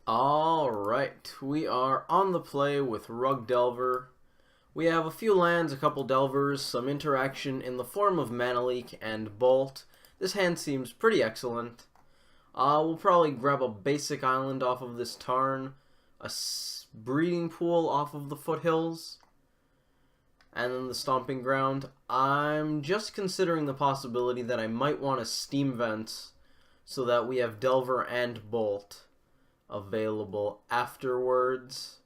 Alright, we are on the play with Rug Delver. We have a few lands, a couple Delvers, some interaction in the form of Mana Leak and Bolt. This hand seems pretty excellent. We'll probably grab a basic island off of this Tarn, a breeding pool off of the foothills, and then the stomping ground. I'm just considering the possibility that I might want to steam vent so that we have Delver and Bolt available afterwards.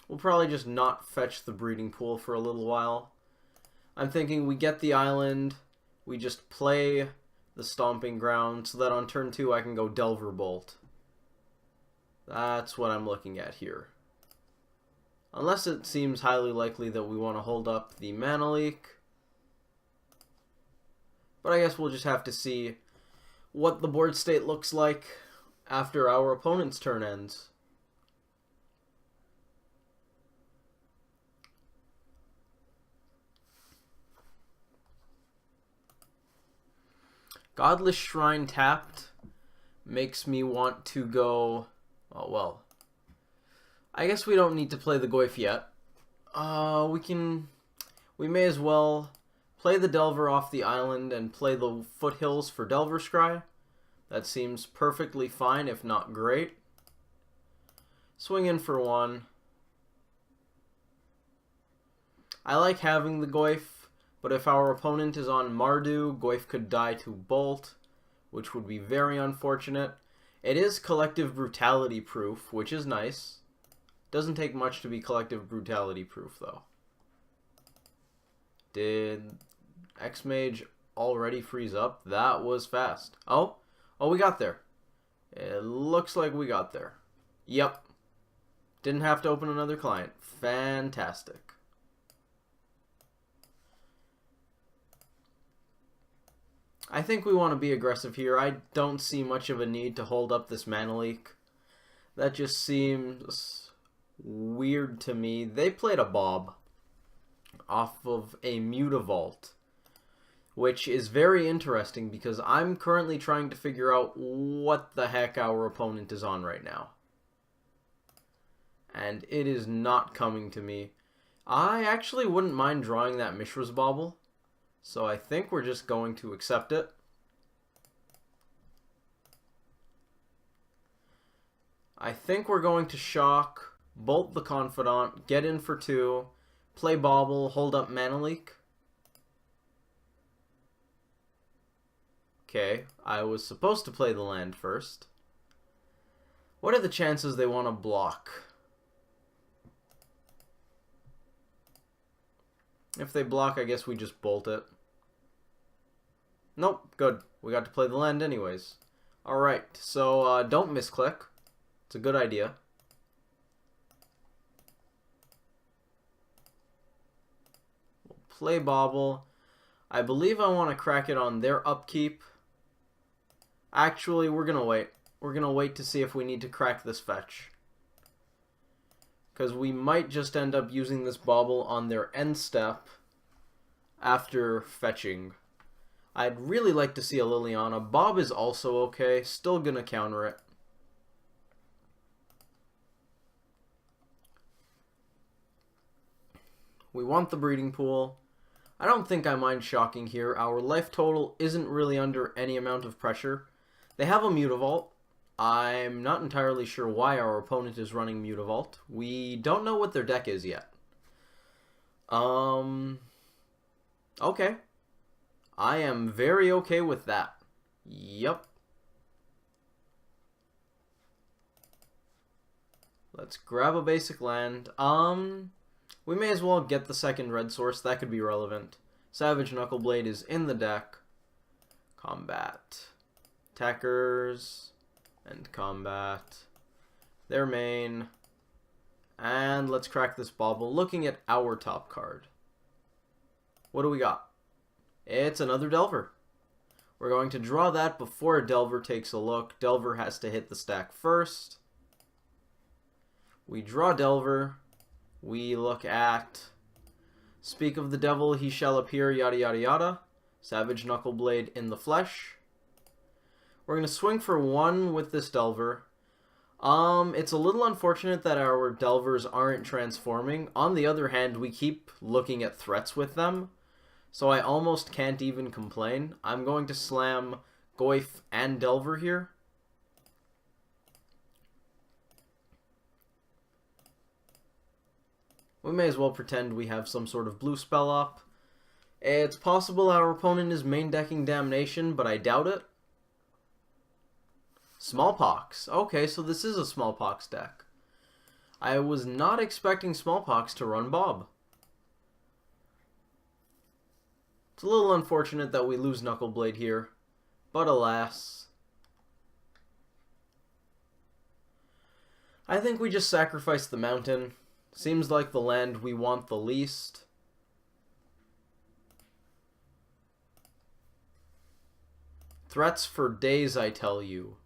We'll probably just not fetch the breeding pool for a little while. I'm thinking we get the island, we just play the stomping ground so that on turn 2 I can go Delver Bolt. That's what I'm looking at here. Unless it seems highly likely that we want to hold up the Mana Leak. But I guess we'll just have to see what the board state looks like after our opponent's turn ends. Godless Shrine tapped makes me want to go... Oh, well. I guess we don't need to play the Goyf yet. We may as well play the Delver off the island and play the foothills for Delver Scry. That seems perfectly fine, if not great. Swing in for 1. I like having the Goyf, but if our opponent is on Mardu, Goyf could die to Bolt, which would be very unfortunate. It is Collective Brutality proof, which is nice. Doesn't take much to be Collective Brutality proof, though. Did Xmage already freeze up? That was fast. Oh, we got there. It looks like we got there. Yep. Didn't have to open another client. Fantastic. I think we want to be aggressive here. I don't see much of a need to hold up this Mana Leak. That just seems weird to me. They played a Bob off of a Mutavault, which is very interesting because I'm currently trying to figure out what the heck our opponent is on right now. And it is not coming to me. I actually wouldn't mind drawing that Mishra's Bauble, so I think we're just going to accept it. I think we're going to shock, bolt the Confidant, get in for 2, play Bauble, hold up Mana Leak. Okay, I was supposed to play the land first. What are the chances they want to block? If they block, I guess we just bolt it. Nope, good. We got to play the land anyways. Alright, so don't misclick. It's a good idea. We'll play Bauble. I believe I want to crack it on their upkeep. Actually, we're going to wait. We're going to wait to see if we need to crack this fetch. Because we might just end up using this Bauble on their end step after fetching. I'd really like to see a Liliana. Bob is also okay. Still going to counter it. We want the breeding pool. I don't think I mind shocking here. Our life total isn't really under any amount of pressure. They have a Mutavault. I'm not entirely sure why our opponent is running Mutavault. We don't know what their deck is yet. Okay. I am very okay with that. Yep. Let's grab a basic land. We may as well get the second red source. That could be relevant. Savage Knuckleblade is in the deck. Combat. Attackers. And combat. Their main. And let's crack this Bauble. Looking at our top card. What do we got? It's another Delver. We're going to draw that before Delver takes a look. Delver has to hit the stack first. We draw Delver. We look at Speak of the Devil, He Shall Appear, yada yada yada. Savage Knuckleblade in the flesh. We're going to swing for 1 with this Delver. It's a little unfortunate that our Delvers aren't transforming. On the other hand, we keep looking at threats with them, so I almost can't even complain. I'm going to slam Goyf and Delver here. We may as well pretend we have some sort of blue spell up. It's possible our opponent is main decking Damnation, but I doubt it. Smallpox. Okay, so this is a Smallpox deck. I was not expecting Smallpox to run Bob. It's a little unfortunate that we lose Knuckleblade here, but alas. I think we just sacrifice the mountain. Seems like the land we want the least. Threats for days, I tell you.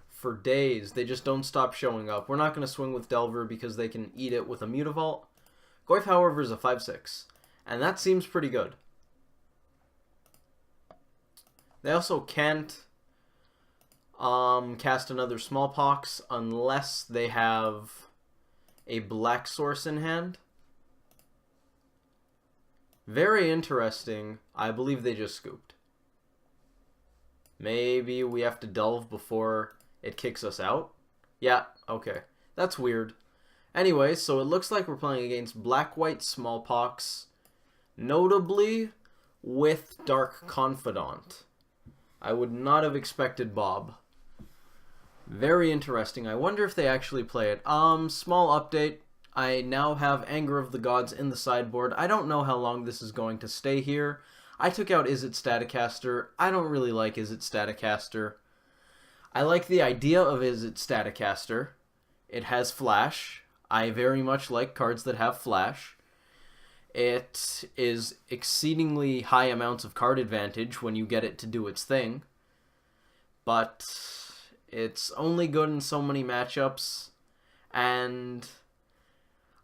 For days. They just don't stop showing up. We're not going to swing with Delver because they can eat it with a Mutavault. Goyf, however, is a 5/6. And that seems pretty good. They also can't cast another Smallpox unless they have a black source in hand. Very interesting. I believe they just scooped. Maybe we have to delve before it kicks us out? Yeah, okay. That's weird. Anyway, so it looks like we're playing against Black-White Smallpox, notably with Dark Confidant. I would not have expected Bob. Very interesting. I wonder if they actually play it. Small update. I now have Anger of the Gods in the sideboard. I don't know how long this is going to stay here. I took out Is It Staticaster. I don't really like Is It Staticaster. I like the idea of Is It Staticaster. It has flash. I very much like cards that have flash. It is exceedingly high amounts of card advantage when you get it to do its thing. But it's only good in so many matchups. And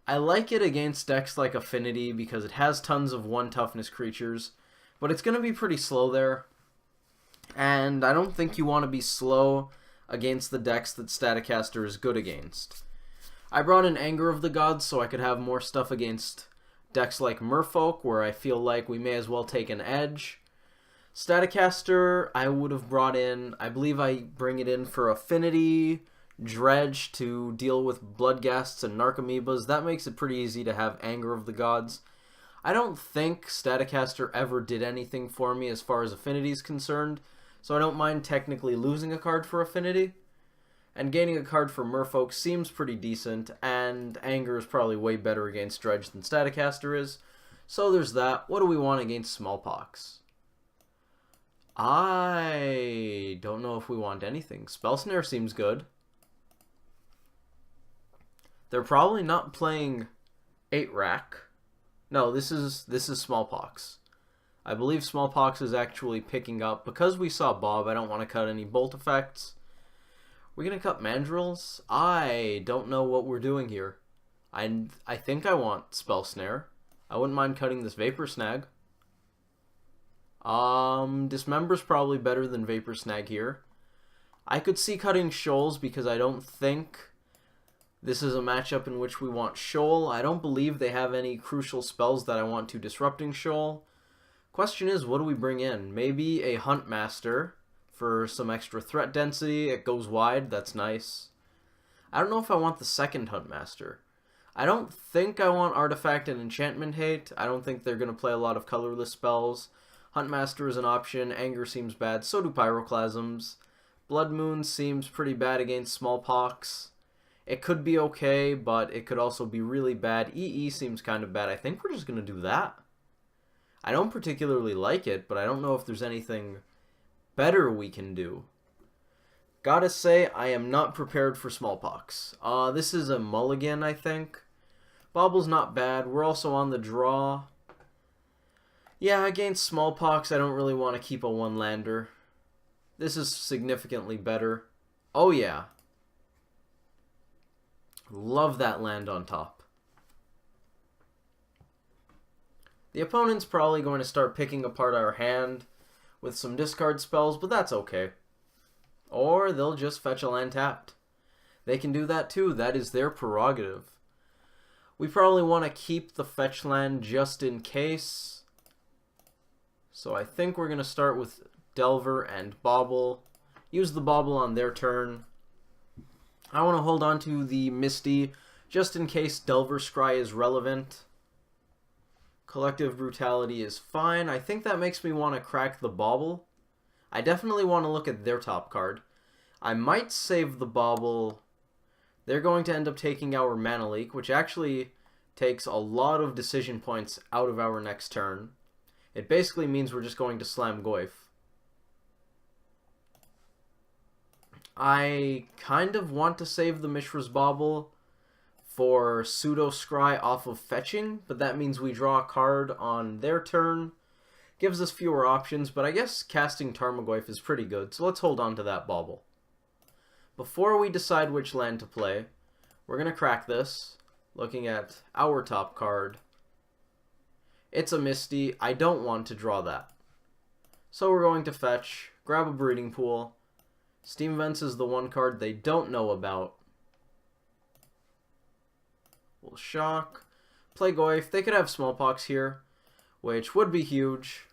I like it against decks like Affinity because it has tons of 1 toughness creatures. But it's going to be pretty slow there. And I don't think you want to be slow against the decks that Staticaster is good against. I brought in Anger of the Gods so I could have more stuff against decks like Merfolk, where I feel like we may as well take an edge. Staticaster, I would have brought in, I believe I bring it in for Affinity, Dredge to deal with Bloodghasts and Narcomoebas. That makes it pretty easy to have Anger of the Gods. I don't think Staticaster ever did anything for me as far as Affinity is concerned, so I don't mind technically losing a card for Affinity. And gaining a card for Merfolk seems pretty decent, and Anger is probably way better against Dredge than Staticaster is. So there's that. What do we want against Smallpox? I don't know if we want anything. Spell Snare seems good. They're probably not playing 8-Rack. No, this is Smallpox. I believe Smallpox is actually picking up. Because we saw Bob, I don't want to cut any bolt effects. We're going to cut Mandrills? I don't know what we're doing here. I think I want Spell Snare. I wouldn't mind cutting this Vapor Snag. Dismember's probably better than Vapor Snag here. I could see cutting Shoals because I don't think this is a matchup in which we want Shoal. I don't believe they have any crucial spells that I want to Disrupting Shoal. Question is, what do we bring in? Maybe a Huntmaster for some extra threat density. It goes wide, that's nice. I don't know if I want the second Huntmaster. I don't think I want Artifact and Enchantment Hate. I don't think they're going to play a lot of colorless spells. Huntmaster is an option. Anger seems bad. So do Pyroclasms. Blood Moon seems pretty bad against Smallpox. It could be okay, but it could also be really bad. EE seems kind of bad. I think we're just going to do that. I don't particularly like it, but I don't know if there's anything better we can do. Gotta say, I am not prepared for Smallpox. This is a mulligan, I think. Bobble's not bad. We're also on the draw. Yeah, against Smallpox, I don't really want to keep a one-lander. This is significantly better. Oh, yeah. Love that land on top. The opponent's probably going to start picking apart our hand with some discard spells, but that's okay. Or they'll just fetch a land tapped. They can do that too. That is their prerogative. We probably want to keep the fetch land just in case. So I think we're going to start with Delver and Bauble. Use the Bauble on their turn. I want to hold on to the Misty just in case Delver Scry is relevant. Collective Brutality is fine. I think that makes me want to crack the Bauble. I definitely want to look at their top card. I might save the Bauble. They're going to end up taking our Mana Leak, which actually takes a lot of decision points out of our next turn. It basically means we're just going to slam Goyf. I kind of want to save the Mishra's Bauble for Pseudo Scry off of fetching, but that means we draw a card on their turn. Gives us fewer options, but I guess casting Tarmogoyf is pretty good, so let's hold on to that Bauble. Before we decide which land to play, we're going to crack this, looking at our top card. It's a Misty. I don't want to draw that. So we're going to fetch, grab a Breeding Pool. Steam Vents is the one card they don't know about. We'll shock. Play Goyf. They could have Smallpox here, which would be huge.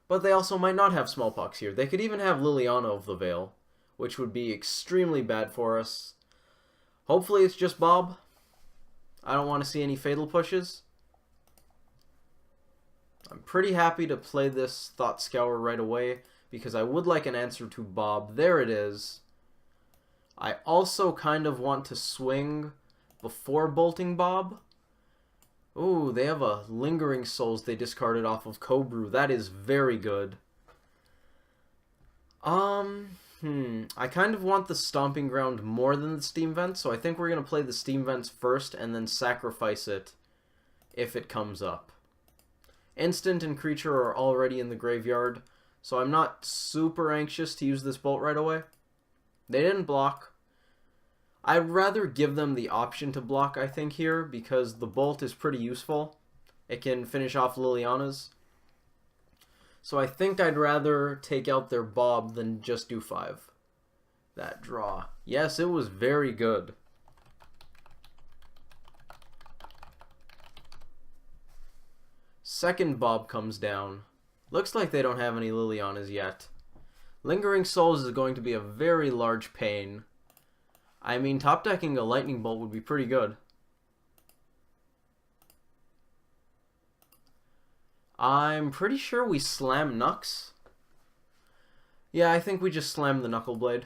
But they also might not have Smallpox here. They could even have Liliana of the Veil, which would be extremely bad for us. Hopefully it's just Bob. I don't want to see any Fatal Pushes. I'm pretty happy to play this Thought Scour right away, because I would like an answer to Bob. There it is. I also kind of want to swing before bolting Bob. Ooh, they have a Lingering Souls they discarded off of Cobrew. That is very good. I kind of want the Stomping Ground more than the Steam Vents, so I think we're going to play the Steam Vents first and then sacrifice it if it comes up. Instant and creature are already in the graveyard, so I'm not super anxious to use this bolt right away. They didn't block. I'd rather give them the option to block, I think, here, because the bolt is pretty useful. It can finish off Liliana's. So I think I'd rather take out their Bob than just do 5. That draw. Yes, it was very good. Second Bob comes down. Looks like they don't have any Lilianas yet. Lingering Souls is going to be a very large pain. I mean, top decking a Lightning Bolt would be pretty good. I'm pretty sure we slam Nux. Yeah, I think we just slam the Knuckle Blade.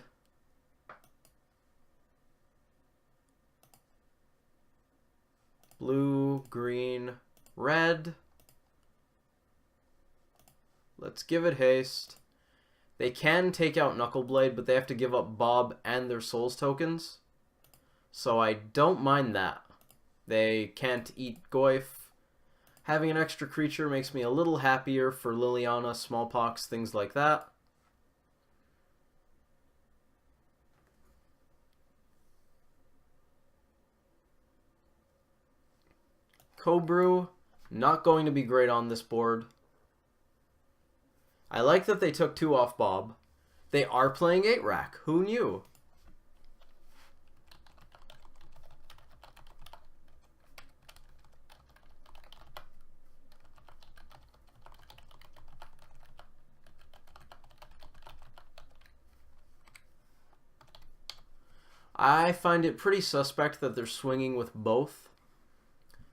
Blue, green, red. Let's give it haste. They can take out Knuckle Blade, but they have to give up Bob and their Souls tokens. So I don't mind that. They can't eat Goyf. Having an extra creature makes me a little happier for Liliana, Smallpox, things like that. Cobrew, not going to be great on this board. I like that they took 2 off Bob. They are playing 8-rack. Who knew? I find it pretty suspect that they're swinging with both.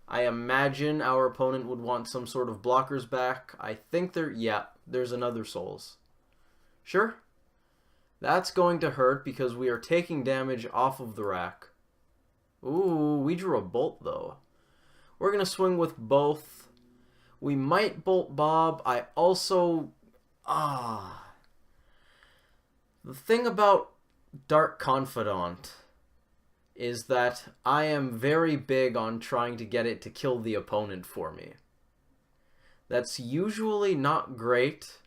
I imagine our opponent would want some sort of blockers back. I think there's another Souls. Sure. That's going to hurt because we are taking damage off of the rack. Ooh, we drew a bolt though. We're going to swing with both. We might bolt Bob. I also... The thing about Dark Confidant is that I am very big on trying to get it to kill the opponent for me. That's usually not great.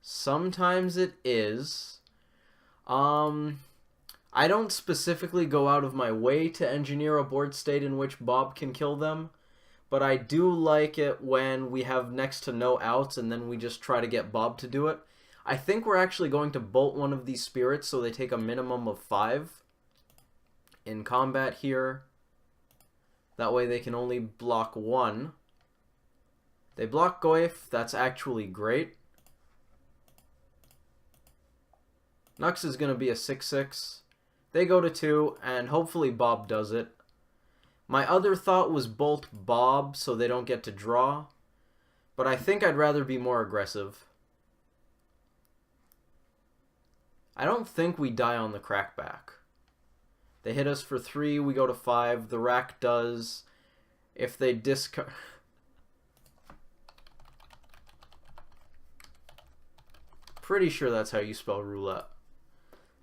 Sometimes it is. I don't specifically go out of my way to engineer a board state in which Bob can kill them, but I do like it when we have next to no outs and then we just try to get Bob to do it. I think we're actually going to bolt one of these spirits so they take a minimum of 5 in combat here. That way they can only block 1. They block Goyf, that's actually great. Nux is going to be a 6/6. They go to 2, and hopefully Bob does it. My other thought was bolt Bob so they don't get to draw, but I think I'd rather be more aggressive. I don't think we die on the crackback. They hit us for 3, we go to 5, the rack does. If they discard... Pretty sure that's how you spell roulette.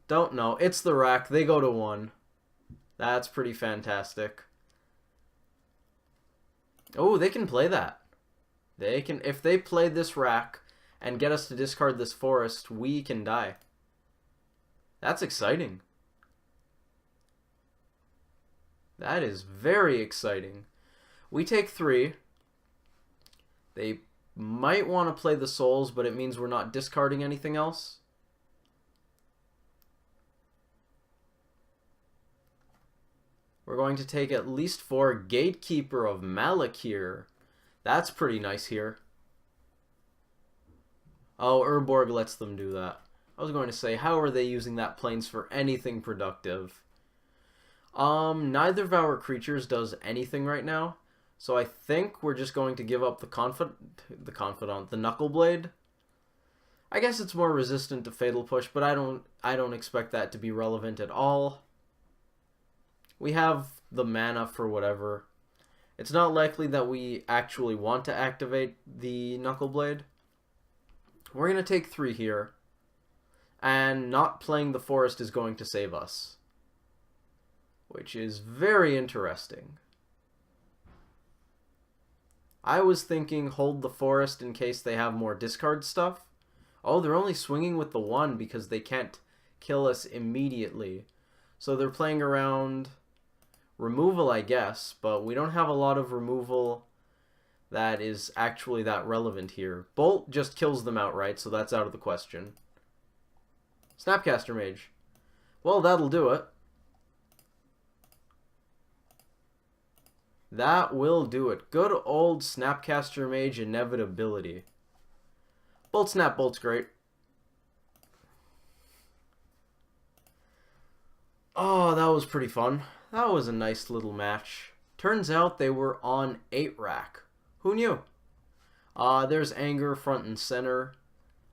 Don't know. It's the rack. They go to 1. That's pretty fantastic. Oh, they can play that. They can, if they play this rack and get us to discard this forest, we can die. That's exciting. That is very exciting. We take 3. They might want to play the souls, but it means we're not discarding anything else. We're going to take at least 4. Gatekeeper of Malik here. That's pretty nice here. Oh, Urborg lets them do that. I was going to say, how are they using that plains for anything productive? Neither of our creatures does anything right now. So I think we're just going to give up the Knuckleblade. I guess it's more resistant to Fatal Push, but I don't expect that to be relevant at all. We have the mana for whatever. It's not likely that we actually want to activate the Knuckleblade. We're going to take 3 here. And not playing the forest is going to save us. Which is very interesting. I was thinking hold the forest in case they have more discard stuff. Oh, they're only swinging with the 1 because they can't kill us immediately. So they're playing around removal, I guess, but we don't have a lot of removal that is actually that relevant here. Bolt just kills them outright, so that's out of the question. Snapcaster Mage. Well, that'll do it. That will do it. Good old Snapcaster Mage inevitability. Bolt Snap Bolt's great. Oh, that was pretty fun. That was a nice little match. Turns out they were on 8 rack. Who knew? There's Anger front and center.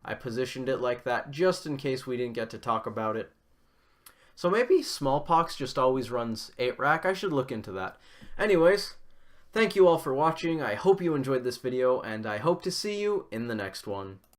I positioned it like that just in case we didn't get to talk about it. So maybe Smallpox just always runs 8 rack. I should look into that. Anyways, thank you all for watching. I hope you enjoyed this video, and I hope to see you in the next one.